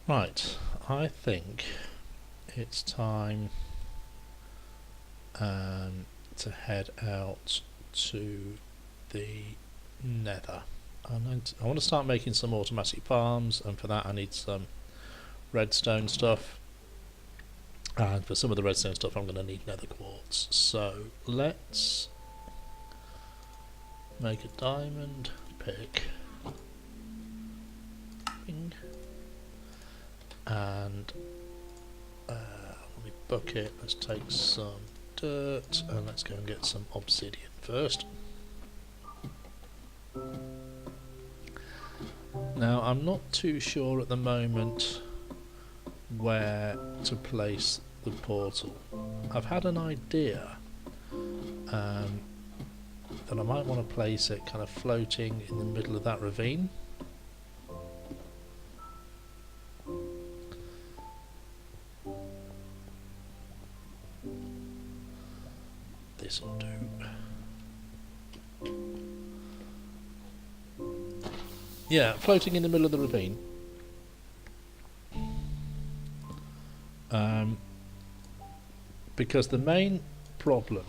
Right, I think it's time to head out to the Nether. I want to start making some automatic farms, and for that I need some redstone stuff. And for some of the redstone stuff I'm going to need nether quartz. So let's make a diamond pick. Bing. And let me bucket, let's take some dirt and let's go and get some obsidian first. Now I'm not too sure at the moment where to place the portal. I've had an idea that I might want to place it kind of floating in the middle of that ravine. This'll do. Yeah, floating in the middle of the ravine. Because the main problem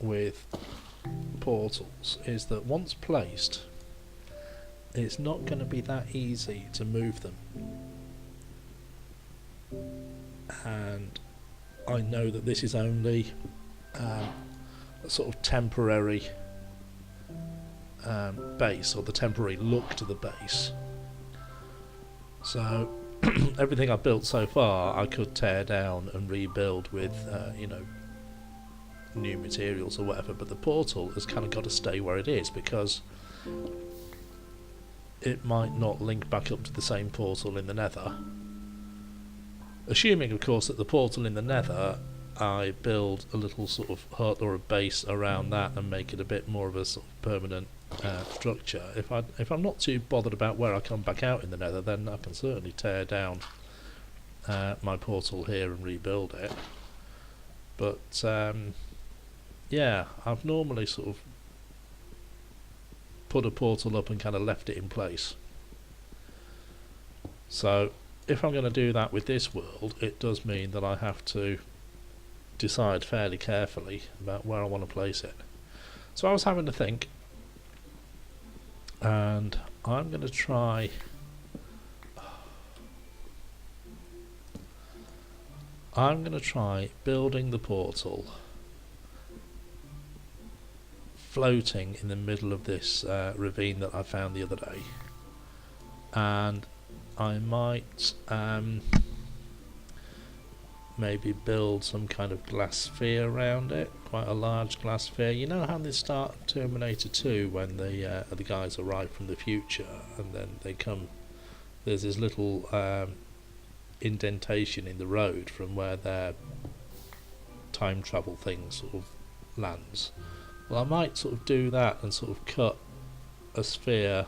with portals is that once placed, it's not going to be that easy to move them. And I know that this is only a sort of temporary base, or the temporary look to the base. So everything I've built so far I could tear down and rebuild with new materials or whatever, but the portal has kind of got to stay where it is because it might not link back up to the same portal in the Nether. Assuming of course that the portal in the Nether, I build a little sort of hut or a base around that and make it a bit more of a sort of permanent structure. If I'm not too bothered about where I come back out in the Nether, then I can certainly tear down my portal here and rebuild it. But yeah, I've normally sort of put a portal up and kind of left it in place. So if I'm going to do that with this world, it does mean that I have to decide fairly carefully about where I want to place it. So I was having to think, and I'm going to try building the portal floating in the middle of this ravine that I found the other day, and I might maybe build some kind of glass sphere around it, quite a large glass sphere. You know how they start Terminator 2 when the guys arrive from the future and then they come, there's this little indentation in the road from where their time travel thing sort of lands. Well, I might sort of do that and sort of cut a sphere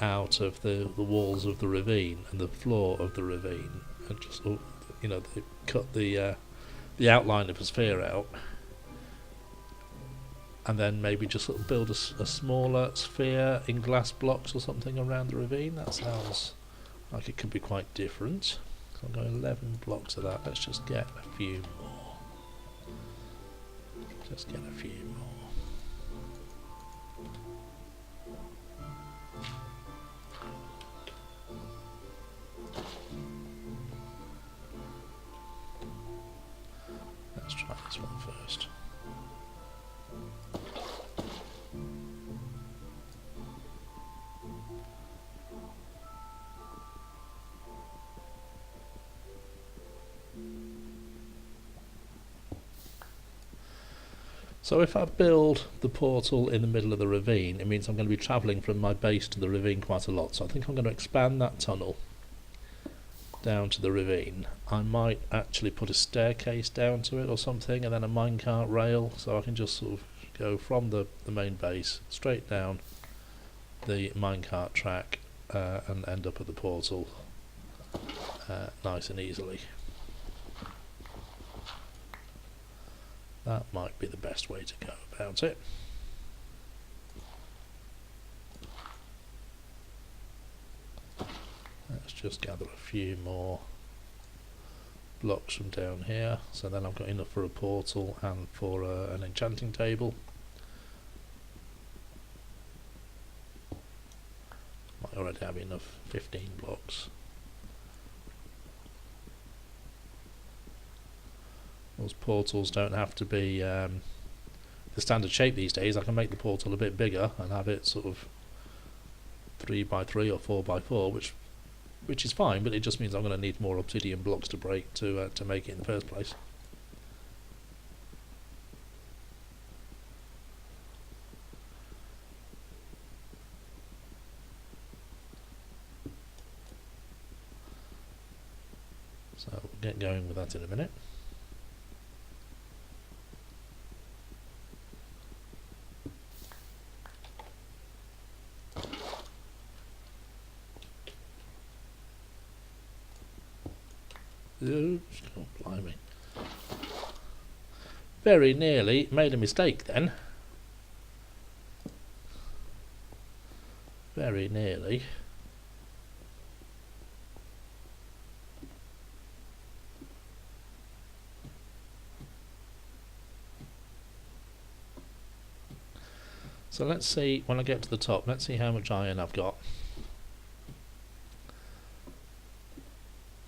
out of the walls of the ravine and the floor of the ravine, and just they cut the outline of a sphere out, and then maybe just sort of build a smaller sphere in glass blocks or something around the ravine. That sounds like it could be quite different. So I'm going 11 blocks of that. Let's just get a few more. Just get a few more. Let's try this one first. So if I build the portal in the middle of the ravine, it means I'm going to be travelling from my base to the ravine quite a lot. So I think I'm going to expand that tunnel down to the ravine. I might actually put a staircase down to it or something, and then a minecart rail, so I can just sort of go from the main base straight down the minecart track and end up at the portal nice and easily. That might be the best way to go about it. Let's just gather a few more blocks from down here, so then I've got enough for a portal and for an enchanting table. Might already have enough, 15 blocks. Those portals don't have to be the standard shape these days. I can make the portal a bit bigger and have it sort of 3x3 or 4x4, which is fine, but it just means I'm going to need more obsidian blocks to break to make it in the first place. So we'll get going with that in a minute. Oh, blimey. Very nearly made a mistake then. Very nearly. So let's see, when I get to the top, let's see how much iron I've got.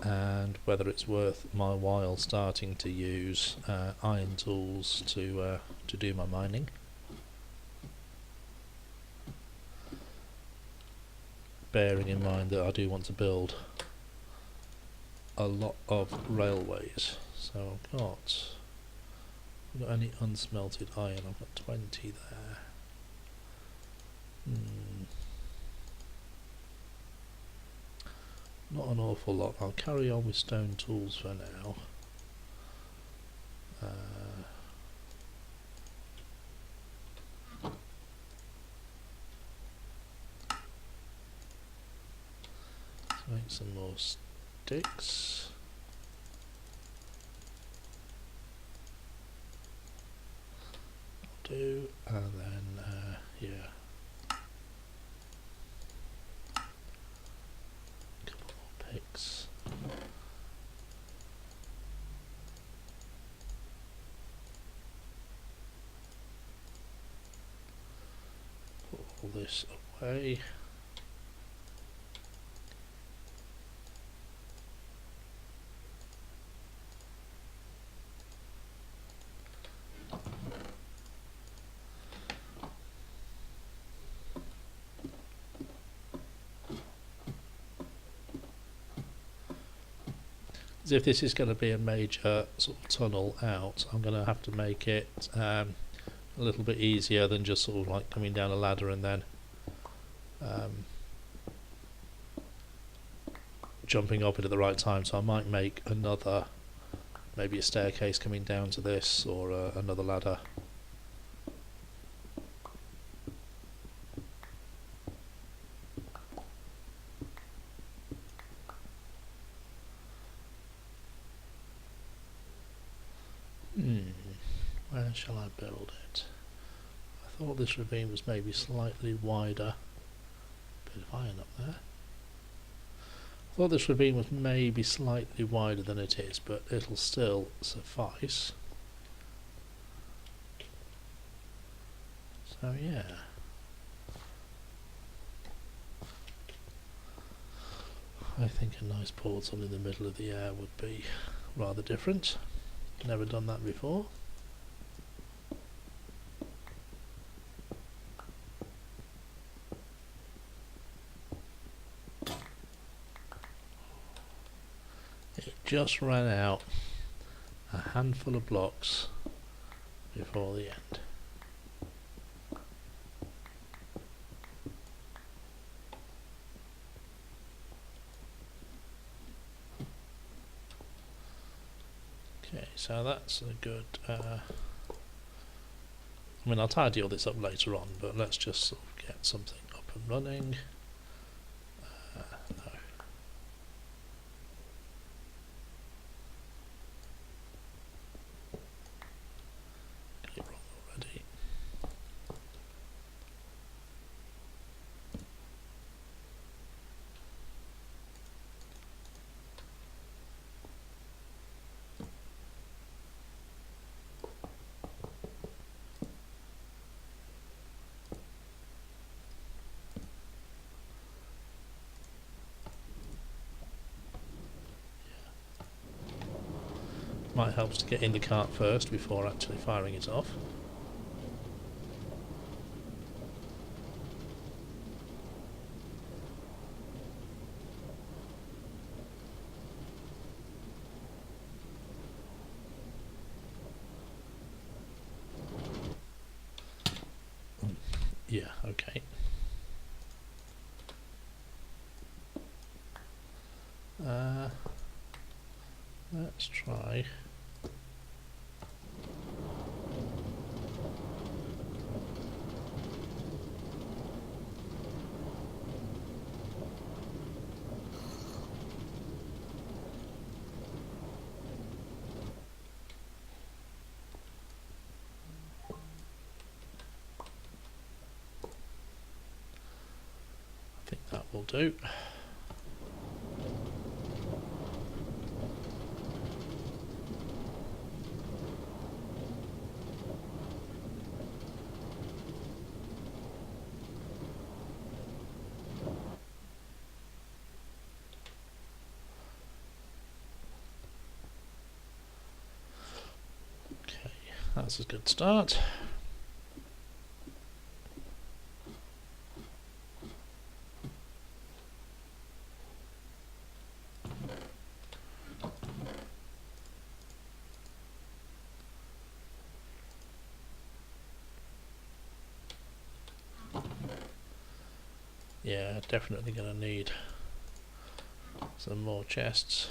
And whether it's worth my while starting to use iron tools to do my mining. Bearing in mind that I do want to build a lot of railways. So I've got any unsmelted iron. I've got 20 there. Not an awful lot. I'll carry on with stone tools for now. Let's make some more sticks. I'll do, and then yeah. Picks. Put all this away. If this is going to be a major sort of tunnel out, I'm going to have to make it a little bit easier than just sort of like coming down a ladder and then jumping up it at the right time. So I might make another, maybe a staircase coming down to this, or another ladder. Where shall I build it? I thought this ravine was maybe slightly wider. Bit of iron up there. I thought this ravine was maybe slightly wider than it is, but it'll still suffice. So yeah. I think a nice portal in the middle of the air would be rather different. Never done that before. It just ran out a handful of blocks before the end. Okay, so that's a good I mean, I'll tidy all this up later on, but let's just sort of get something up and running. No. Okay, wrong already. Might help to get in the cart first before actually firing it off. Yeah, okay. Let's try. I think that will do. Okay, that's a good start. Yeah, definitely going to need some more chests.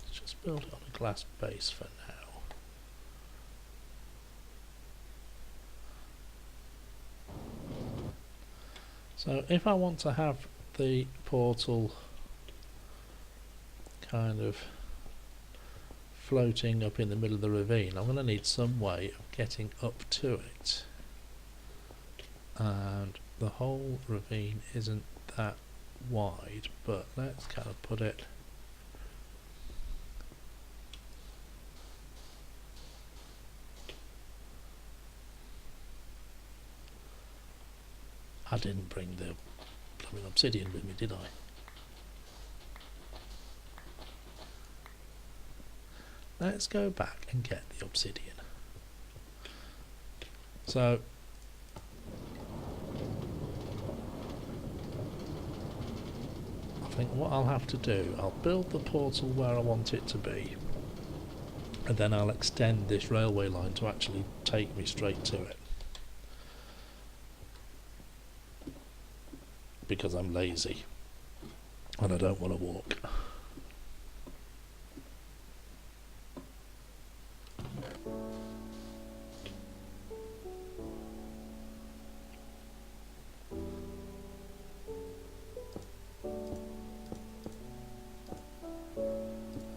Let's just build it on a glass base for now. So if I want to have the portal kind of floating up in the middle of the ravine, I'm going to need some way of getting up to it. And the whole ravine isn't that wide, but let's kind of put it I didn't bring the blooming obsidian with me, did I? Let's go back and get the obsidian. So I think what I'll have to do, I'll build the portal where I want it to be, and then I'll extend this railway line to actually take me straight to it. Because I'm lazy and I don't want to walk.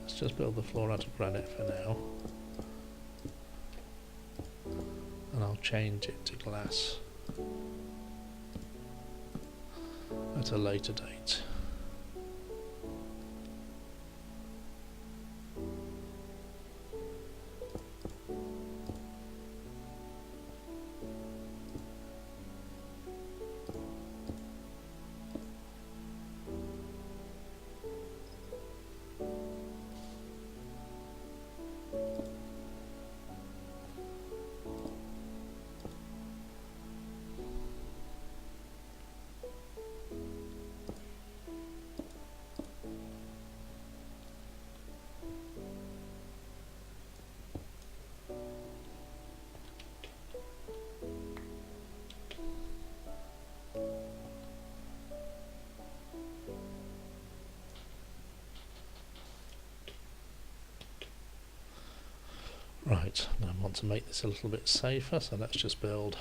Let's just build the floor out of granite for now, and I'll change it to glass at a later date. Right, I want to make this a little bit safer, so let's just build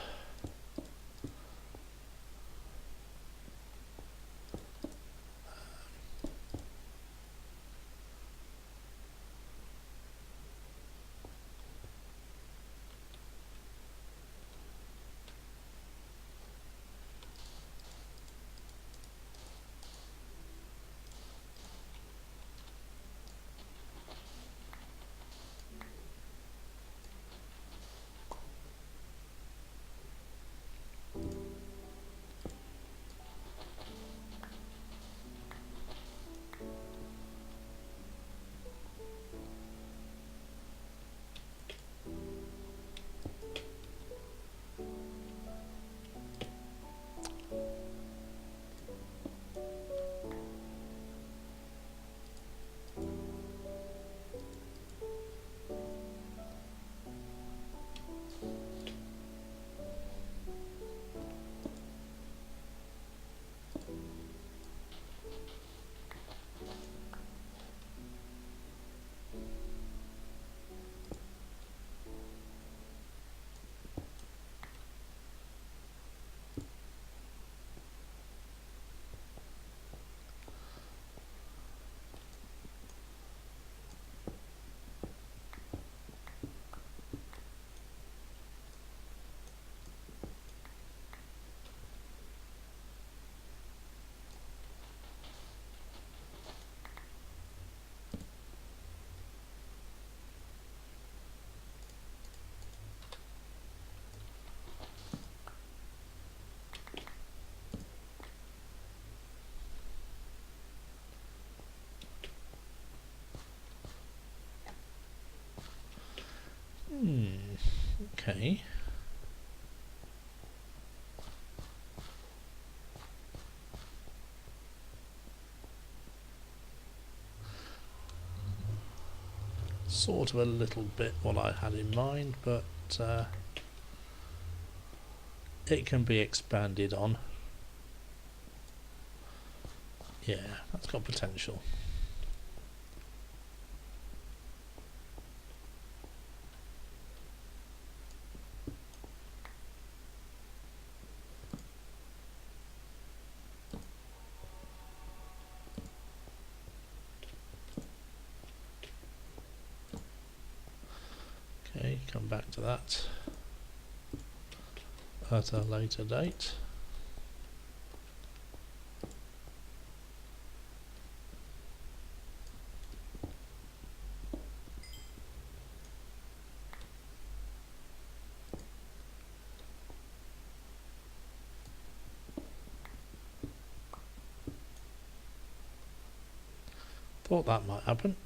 Okay. Sort of a little bit what I had in mind, but it can be expanded on. Yeah, that's got potential. Okay, come back to that at a later date. Thought that might happen.